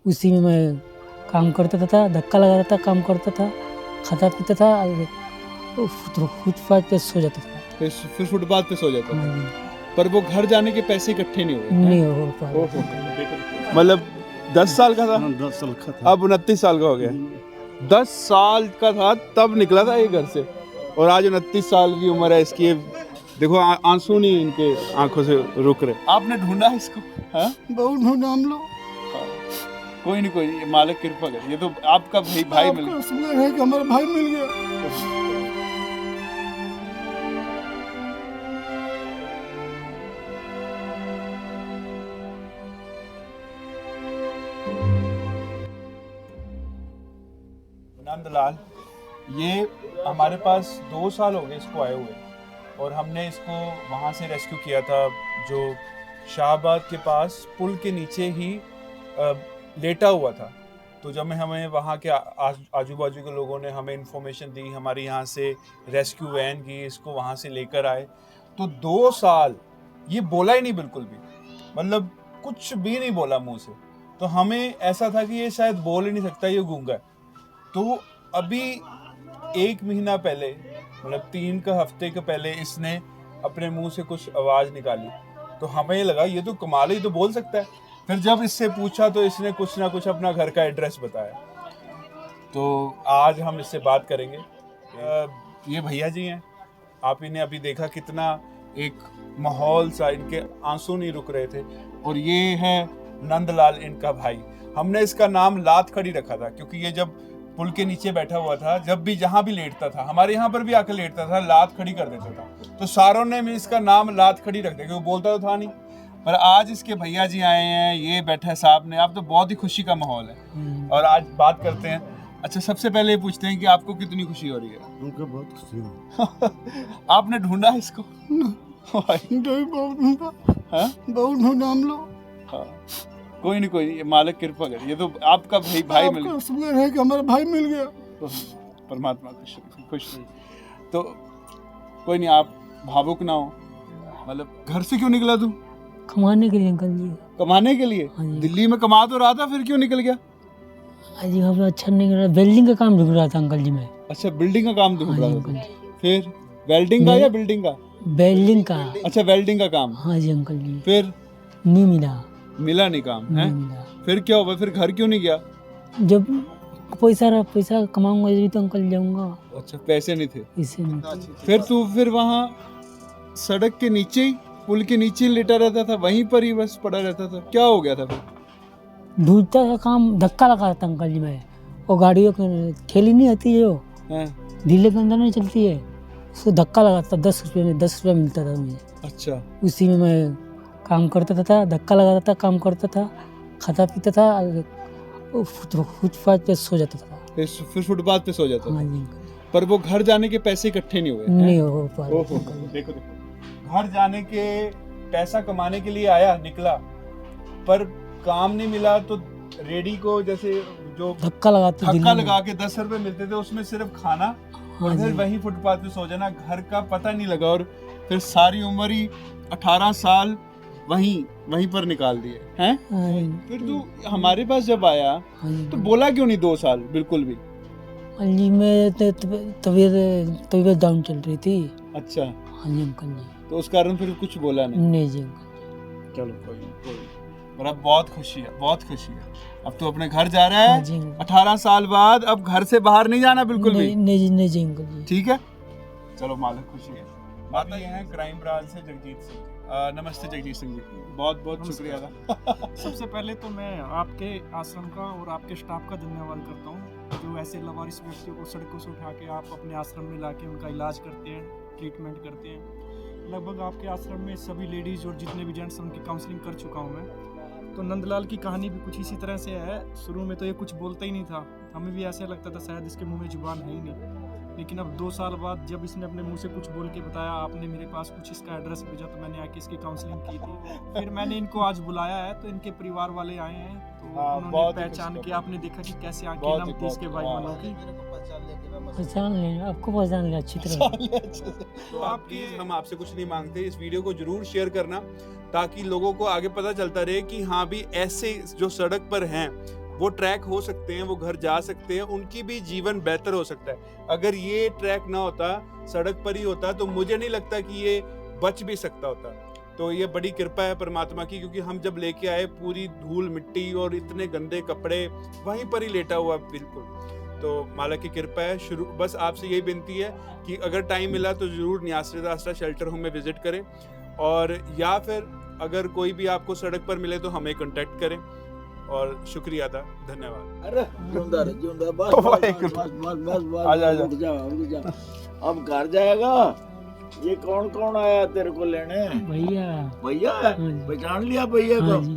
उसी में मैं काम करता था, धक्का लगाता था, काम करता था, खाता पीता था और फुटपाथ पे सो जाता था। फिर फुटपाथ पे सो जाता था। हाँ जी, पर वो घर जाने के पैसे इकट्ठे नहीं हुए हैं? नहीं हो पा ओहो, रहा। देखो। मतलब 10 साल का था, 10 साल का था। अब 29 साल का हो गया। 10 साल का था तब निकला था ये घर से, और आज 29 साल की उम्र है इसकी। देखो आंसू नहीं इनके आंखों से रुक रहे। आपने ढूंढा इसको? हाँ, बहुत ढूंढा हम लोग। कोई नहीं, मालिक कृपा करे। ये तो आपका भाई मिल आपका शुक्र है कि हमारा भाई मिल गया। नंदलाल, ये हमारे पास 2 साल हो गए इसको आए हुए, और हमने इसको वहाँ से रेस्क्यू किया था जो शाहबाद के पास पुल के नीचे ही लेटा हुआ था। तो जब हमें वहाँ के आजू बाजू के लोगों ने हमें इन्फॉर्मेशन दी, हमारी यहाँ से रेस्क्यू वैन की, इसको वहाँ से लेकर आए, तो 2 साल ये बोला ही नहीं बिल्कुल भी, मतलब कुछ भी नहीं बोला मुंह से। तो हमें ऐसा था कि ये शायद बोल ही नहीं सकता, ये गूंगा है। तो अभी 1 महीना पहले, मतलब 3 का हफ्ते के पहले इसने अपने मुंह से कुछ आवाज़ निकाली, तो हमें लगा ये तो कमाल है, ये तो बोल सकता है। फिर जब इससे पूछा तो इसने कुछ ना कुछ अपना घर का एड्रेस बताया। तो आज हम इससे बात करेंगे। ये भैया जी हैं, आप इन्हें अभी देखा, कितना एक माहौल सा, इनके आंसू नहीं रुक रहे थे। और ये है नंदलाल, इनका भाई। हमने इसका नाम लात खड़ी रखा था क्योंकि ये जब पुल के नीचे बैठा हुआ था, जब भी जहां भी लेटता था, हमारे यहाँ पर भी आकर लेटता था, लात खड़ी कर देता था। तो सारों ने इसका नाम लात खड़ी रख दिया क्योंकि वो बोलता तो था नहीं। पर आज इसके भैया जी आए हैं, ये बैठा है सामने, आप तो बहुत ही खुशी का माहौल है। और आज बात करते हैं। अच्छा, सबसे पहले ये पूछते हैं कि आपको कितनी खुशी हो रही है? हमको बहुत खुशी है। आपने ढूंढा इसको? बहुत ढूंढा। हाँ? बहुत ढूंढा हम लोग। हाँ। कोई नहीं, मालिक कृपा करे। ये तो आपका भाई मिल आपका शुक्र है कि हमारा भाई मिल गया। तो परमात्मा खुश रहे। तो कोई नहीं, आप भावुक ना हो। मतलब घर से क्यों निकला तू? कमाने के लिए अंकल जी। कमाने के लिए? हाँ जी। दिल्ली में कमा तो रहा था, फिर क्यों निकल गया? आज यहाँ अच्छा नहीं कर रहा, वेल्डिंग का काम ढूंढ रहा था अंकल जी मैं। अच्छा, बिल्डिंग का काम ढूंढ हाँ जी रहा अंकल था। जी, फिर वेल्डिंग का या बिल्डिंग का? वेल्डिंग का। अच्छा, वेल्डिंग का काम। हाँ जी अंकल जी, फिर नहीं मिला, मिला नहीं काम है? नहीं मिला। फिर क्या हुआ? फिर घर क्यों नहीं गया? जब पैसा कमाऊंगा जब तो अंकल जाऊंगा। अच्छा, पैसे नहीं थे। इससे नहीं। फिर वहाँ सड़क के नीचे ही, पुल के नीचे ही लेटा रहता था, वहीं पर ही बस पड़ा रहता था। क्या हो गया था फिर? ढूंढता का काम, धक्का लगा था अंकल जी मैं। वो गाड़ियों की ठेली नहीं आती है जो हाँ। दिल्ली के अंदर नहीं चलती है, उसको धक्का लगाता था। 10 रुपये में 10 रुपये मिलता था मुझे। अच्छा, उसी में मैं काम करता था, धक्का लगाता था, काम करता था, खाता पीता था और फुटपाथ पे सो जाता था। फिर फुटपाथ पे सो जाता हाँ था। जी, पर वो घर जाने के पैसे इकट्ठे नहीं हुए हैं? नहीं हो पा रहा। ओहो, देखो घर जाने के पैसा कमाने के लिए आया, निकला, पर काम नहीं मिला। तो रेडी को जैसे जो धक्का धक्का लगा के 10 रुपए मिलते थे, उसमें सिर्फ खाना और हाँ फिर जी। वहीं फुटपाथ पे सो जाना, घर का पता नहीं लगा। और फिर सारी उम्र ही 18 साल वहीं पर निकाल दिए हैं। हाँ जी, फिर तू हमारे पास जब आया हाँ जी, तो बोला क्यों नहीं 2 साल बिल्कुल भी? अंकल जी मैं तबीयत डाउन चल रही थी। अच्छा, हाँ जी अंकल जी, तो उस कारण फिर कुछ बोला नहीं। नहीं जी अंकल। चलो कोई नहीं। और अब बहुत खुशी है, बहुत खुशी है। अब तो अपने घर जा रहा हाँ है जी अंकल। 18 साल बाद। अब घर से बाहर नहीं जाना बिल्कुल भी। नहीं जी अंकल जी। ठीक है, चलो मालिक खुशी है। बात ये है क्राइम ब्रांच से जगजीत सिंह। नमस्ते जगजीत सिंह जी, बहुत बहुत शुक्रिया था। सबसे पहले तो मैं आपके आश्रम का और आपके स्टाफ का धन्यवाद करता हूँ जो ऐसे लवारिस व्यक्तियों को सड़कों से उठा के आप अपने आश्रम में लाके उनका इलाज करते हैं, ट्रीटमेंट करते हैं। लगभग आपके आश्रम में सभी लेडीज़ और जितने भी जेंट्स उनकी काउंसलिंग कर चुका हूँ मैं। तो नंदलाल की कहानी भी कुछ इसी तरह से है। शुरू में तो ये कुछ बोलता ही नहीं था, हमें भी ऐसा लगता था शायद इसके मुंह में जुबान है ही नहीं। लेकिन अब 2 साल बाद जब इसने अपने मुंह से कुछ बोल के बताया, आपने मेरे पास कुछ इसका एड्रेस भेजा, तो मैंने आके इसकी काउंसलिंग की थी। फिर मैंने इनको आज बुलाया है, तो इनके परिवार वाले आए हैं, तो उन्होंने बहुत ही पहचान खुश के, आपने देखा कि कैसे आंखें बहुत नम ही थी इसके भाई बहुत। बहनों की। पहचान लें, आपको पहचान लें अच्छी तरह। तो आप प्लीज, हम आपसे कुछ नहीं मांगते, इस वीडियो को जरूर शेयर करना ताकि लोगों को आगे पता चलता रहे कि हाँ भी ऐसे जो सड़क पर हैं वो ट्रैक हो सकते हैं, वो घर जा सकते हैं, उनकी भी जीवन बेहतर हो सकता है। अगर ये ट्रैक ना होता, सड़क पर ही होता, तो मुझे नहीं लगता कि ये बच भी सकता होता। तो ये बड़ी कृपा है परमात्मा की, क्योंकि हम जब लेके आए पूरी धूल मिट्टी और इतने गंदे कपड़े, वहीं पर ही लेटा हुआ बिल्कुल। तो माला की कृपा है। शुरू बस आपसे यही विनती है कि अगर टाइम मिला तो ज़रूर न्यासरत आसरा शेल्टर होम में विजिट करें, और या फिर अगर कोई भी आपको सड़क पर मिले तो हमें कांटेक्ट करें। और शुक्रिया था, धन्यवाद। अरे जिंदा रह, जिंदा, बस बस आजा, आजा। उठ जा। अब घर जाएगा। ये कौन कौन आया तेरे को लेने? भैया। भैया हाँ जी। पहचान लिया भैया को? हाँ जी।